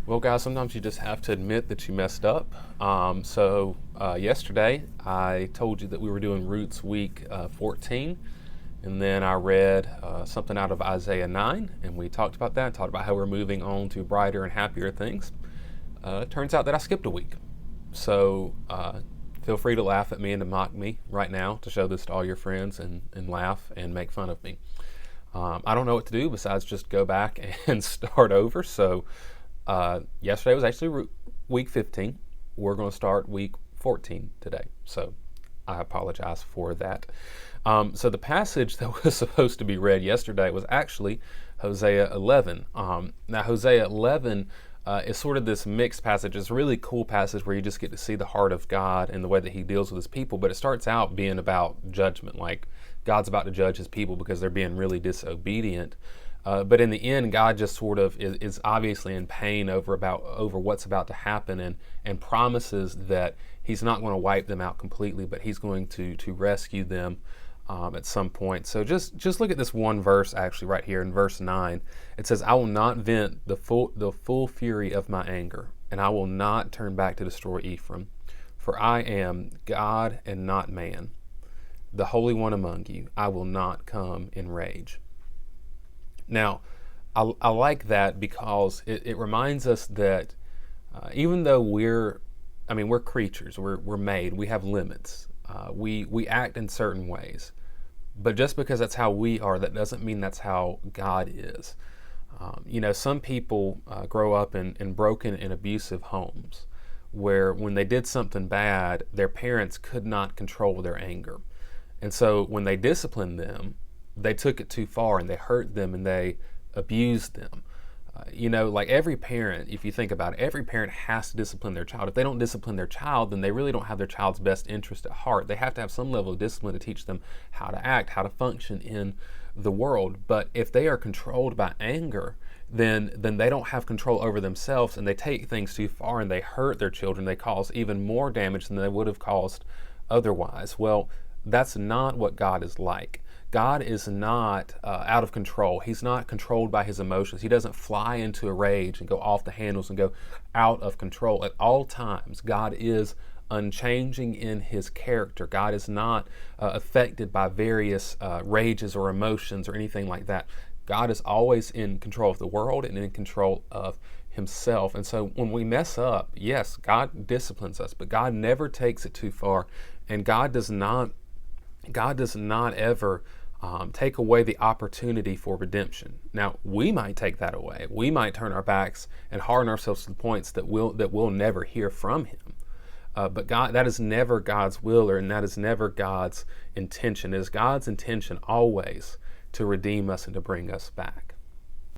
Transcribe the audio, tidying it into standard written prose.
Well, guys, sometimes you just have to admit that you messed up. Yesterday I told you that we were doing Roots Week 14, and then I read something out of Isaiah 9, and we talked about that, talked about how we're moving on to brighter and happier things. It turns out that I skipped a week. So feel free to laugh at me and to mock me right now, to show this to all your friends and laugh and make fun of me. I don't know what to do besides just go back and start over. Yesterday was actually week 15. We're going to start week 14 today. So I apologize for that. So the passage that was supposed to be read yesterday was actually Hosea 11. Now, Hosea 11 is sort of this mixed passage. It's a really cool passage where you just get to see the heart of God and the way that he deals with his people. But it starts out being about judgment, like God's about to judge his people because they're being really disobedient. But in the end, God just sort of is obviously in pain over what's about to happen, and promises that he's not going to wipe them out completely, but he's going to rescue them at some point. So just look at this one verse actually right here in verse 9. It says, "I will not vent the full fury of my anger, and I will not turn back to destroy Ephraim, for I am God and not man, the Holy One among you. I will not come in rage." Now, I like that because it reminds us that even though we're creatures, we're made, we have limits, we act in certain ways, but just because that's how we are, that doesn't mean that's how God is. Some people grow up in broken and abusive homes where when they did something bad, their parents could not control their anger. And so when they disciplined them, they took it too far and they hurt them and they abused them. Like every parent, if you think about it, every parent has to discipline their child. If they don't discipline their child, then they really don't have their child's best interest at heart. They have to have some level of discipline to teach them how to act, how to function in the world. But if they are controlled by anger, then they don't have control over themselves, and they take things too far and they hurt their children. They cause even more damage than they would have caused otherwise. Well, that's not what God is like. God is not out of control. He's not controlled by his emotions. He doesn't fly into a rage and go off the handles and go out of control. At all times, God is unchanging in his character. God is not affected by various rages or emotions or anything like that. God is always in control of the world and in control of himself. And so when we mess up, yes, God disciplines us, but God never takes it too far. And God does not ever take away the opportunity for redemption. Now, we might take that away. We might turn our backs and harden ourselves to the points that we'll never hear from him. But God, that is never God's will, and that is never God's intention. It is God's intention always to redeem us and to bring us back.